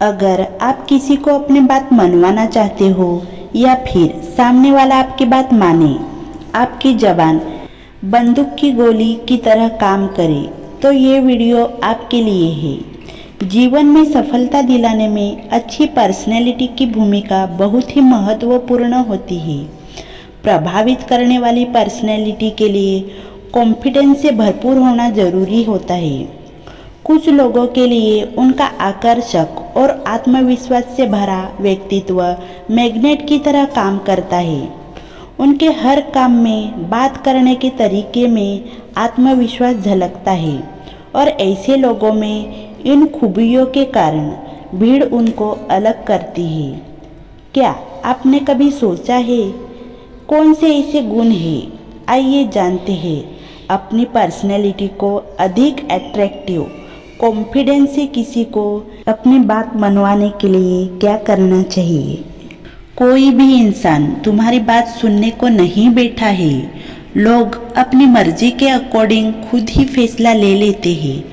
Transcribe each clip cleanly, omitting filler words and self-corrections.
अगर आप किसी को अपनी बात मनवाना चाहते हो या फिर सामने वाला आपकी बात माने, आपकी जबान बंदूक की गोली की तरह काम करे, तो ये वीडियो आपके लिए है। जीवन में सफलता दिलाने में अच्छी पर्सनैलिटी की भूमिका बहुत ही महत्वपूर्ण होती है। प्रभावित करने वाली पर्सनैलिटी के लिए कॉन्फिडेंस से भरपूर होना जरूरी होता है। कुछ लोगों के लिए उनका आकर्षक और आत्मविश्वास से भरा व्यक्तित्व मैग्नेट की तरह काम करता है। उनके हर काम में, बात करने के तरीके में आत्मविश्वास झलकता है और ऐसे लोगों में इन खूबियों के कारण भीड़ उनको अलग करती है। क्या आपने कभी सोचा है कौन से ऐसे गुण हैं? आइए जानते हैं अपनी पर्सनैलिटी को अधिक अट्रैक्टिव कॉन्फिडेंस से किसी को अपनी बात मनवाने के लिए क्या करना चाहिए। कोई भी इंसान तुम्हारी बात सुनने को नहीं बैठा है। लोग अपनी मर्जी के अकॉर्डिंग खुद ही फैसला ले लेते हैं।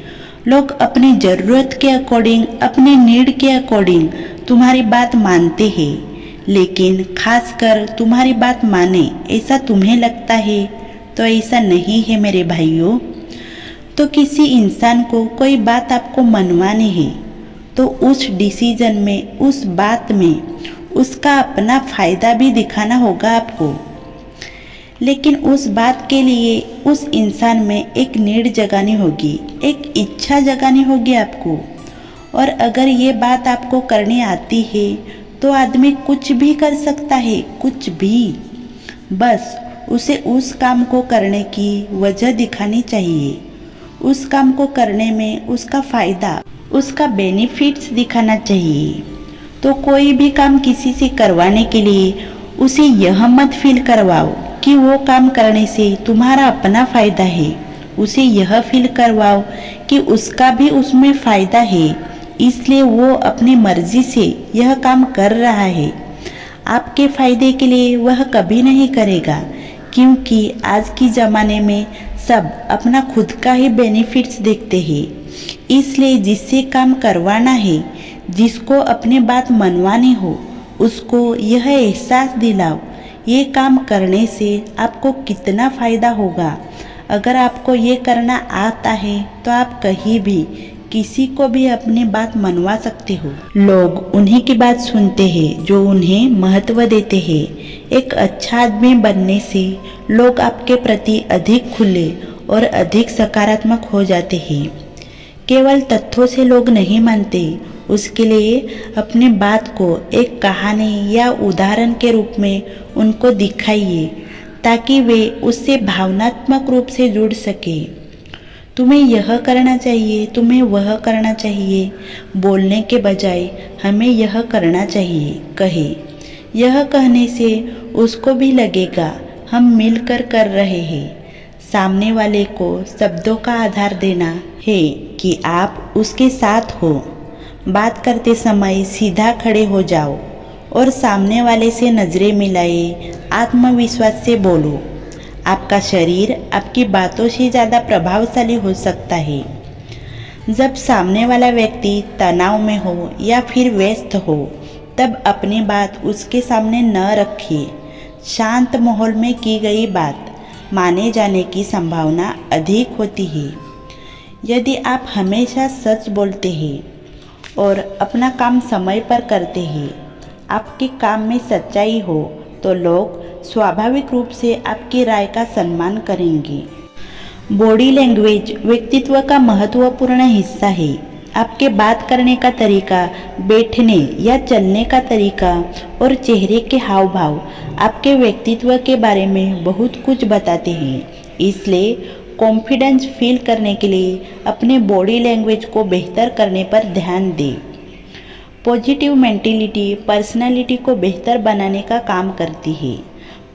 लोग अपनी ज़रूरत के अकॉर्डिंग, अपने नीड के अकॉर्डिंग तुम्हारी बात मानते हैं। लेकिन खासकर तुम्हारी बात माने ऐसा तुम्हें लगता है, तो ऐसा नहीं है मेरे भाइयों। तो किसी इंसान को कोई बात आपको मनवानी है तो उस डिसीजन में, उस बात में उसका अपना फ़ायदा भी दिखाना होगा आपको। लेकिन उस बात के लिए उस इंसान में एक नीड जगानी होगी, एक इच्छा जगानी होगी आपको। और अगर ये बात आपको करनी आती है तो आदमी कुछ भी कर सकता है, कुछ भी। बस उसे उस काम को करने की वजह दिखानी चाहिए। उस काम को करने में उसका फ़ायदा, उसका बेनिफिट्स दिखाना चाहिए। तो कोई भी काम किसी से करवाने के लिए उसे यह मत फील करवाओ कि वो काम करने से तुम्हारा अपना फ़ायदा है। उसे यह फील करवाओ कि उसका भी उसमें फ़ायदा है, इसलिए वो अपनी मर्ज़ी से यह काम कर रहा है। आपके फ़ायदे के लिए वह कभी नहीं करेगा, क्योंकि आज के ज़माने में सब अपना खुद का ही बेनिफिट्स देखते हैं। इसलिए जिससे काम करवाना है, जिसको अपनी बात मनवानी हो, उसको यह एहसास दिलाओ ये काम करने से आपको कितना फ़ायदा होगा। अगर आपको ये करना आता है तो आप कहीं भी किसी को भी अपनी बात मनवा सकते हो। लोग उन्हीं की बात सुनते हैं जो उन्हें महत्व देते हैं। एक अच्छा आदमी बनने से लोग आपके प्रति अधिक खुले और अधिक सकारात्मक हो जाते हैं। केवल तथ्यों से लोग नहीं मानते, उसके लिए अपनी बात को एक कहानी या उदाहरण के रूप में उनको दिखाइए, ताकि वे उससे भावनात्मक रूप से जुड़ सके। तुम्हें यह करना चाहिए, तुम्हें वह करना चाहिए बोलने के बजाय हमें यह करना चाहिए कहे। यह कहने से उसको भी लगेगा हम मिलकर कर रहे हैं। सामने वाले को शब्दों का आधार देना है कि आप उसके साथ हो। बात करते समय सीधा खड़े हो जाओ और सामने वाले से नज़रें मिलाए, आत्मविश्वास से बोलो। आपका शरीर आपकी बातों से ज़्यादा प्रभावशाली हो सकता है। जब सामने वाला व्यक्ति तनाव में हो या फिर व्यस्त हो, तब अपनी बात उसके सामने न रखिए। शांत माहौल में की गई बात माने जाने की संभावना अधिक होती है। यदि आप हमेशा सच बोलते हैं और अपना काम समय पर करते हैं, आपके काम में सच्चाई हो, तो लोग स्वाभाविक रूप से आपकी राय का सम्मान करेंगे। बॉडी लैंग्वेज व्यक्तित्व का महत्वपूर्ण हिस्सा है। आपके बात करने का तरीका, बैठने या चलने का तरीका और चेहरे के हाव भाव आपके व्यक्तित्व के बारे में बहुत कुछ बताते हैं। इसलिए कॉन्फिडेंस फील करने के लिए अपने बॉडी लैंग्वेज को बेहतर करने पर ध्यान दें। पॉजिटिव मेंटालिटी पर्सनालिटी को बेहतर बनाने का काम करती है।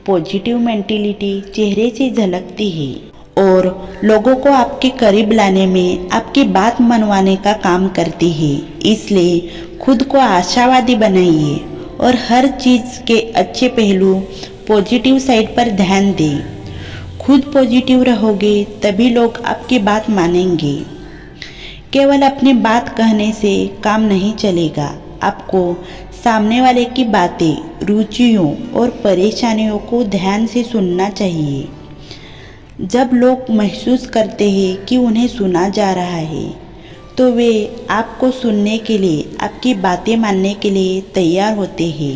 पॉजिटिव मेंटालिटी चेहरे से झलकती है और लोगों को आपके करीब लाने में, आपकी बात मनवाने का काम करती है। इसलिए खुद को आशावादी बनाइए और हर चीज़ के अच्छे पहलू, पॉजिटिव साइड पर ध्यान दें। खुद पॉजिटिव रहोगे तभी लोग आपकी बात मानेंगे। केवल अपनी बात कहने से काम नहीं चलेगा। आपको सामने वाले की बातें, रुचियों और परेशानियों को ध्यान से सुनना चाहिए। जब लोग महसूस करते हैं कि उन्हें सुना जा रहा है, तो वे आपको सुनने के लिए, आपकी बातें मानने के लिए तैयार होते हैं।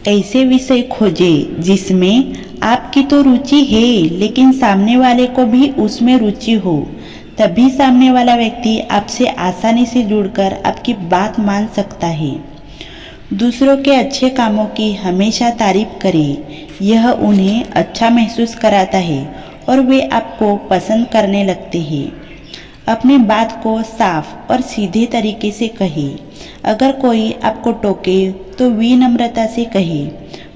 ऐसे विषय खोजें जिसमें आपकी तो रुचि है, लेकिन सामने वाले को भी उसमें रुचि हो। तभी सामने वाला व्यक्ति आपसे आसानी से जुड़कर आपकी बात मान सकता है। दूसरों के अच्छे कामों की हमेशा तारीफ करें। यह उन्हें अच्छा महसूस कराता है और वे आपको पसंद करने लगते हैं। अपनी बात को साफ और सीधे तरीके से कहें। अगर कोई आपको टोके तो विनम्रता से कहें,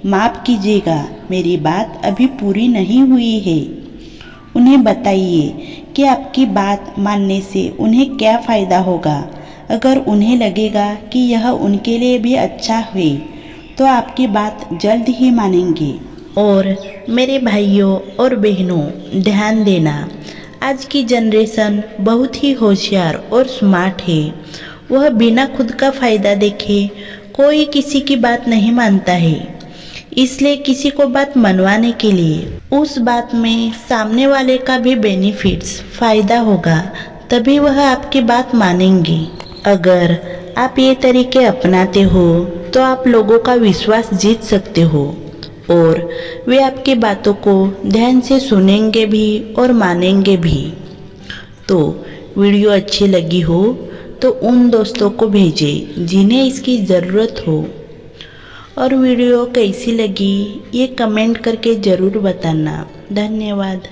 माफ़ कीजिएगा, मेरी बात अभी पूरी नहीं हुई है। उन्हें बताइए कि आपकी बात मानने से उन्हें क्या फ़ायदा होगा। अगर उन्हें लगेगा कि यह उनके लिए भी अच्छा है, तो आपकी बात जल्द ही मानेंगे। और मेरे भाइयों और बहनों, ध्यान देना, आज की जनरेशन बहुत ही होशियार और स्मार्ट है। वह बिना खुद का फ़ायदा देखे कोई किसी की बात नहीं मानता है। इसलिए किसी को बात मनवाने के लिए उस बात में सामने वाले का भी बेनिफिट्स, फ़ायदा होगा, तभी वह आपकी बात मानेंगे। अगर आप ये तरीके अपनाते हो तो आप लोगों का विश्वास जीत सकते हो और वे आपकी बातों को ध्यान से सुनेंगे भी और मानेंगे भी। तो वीडियो अच्छी लगी हो तो उन दोस्तों को भेजें जिन्हें इसकी ज़रूरत हो। और वीडियो कैसी लगी ये कमेंट करके ज़रूर बताना। धन्यवाद।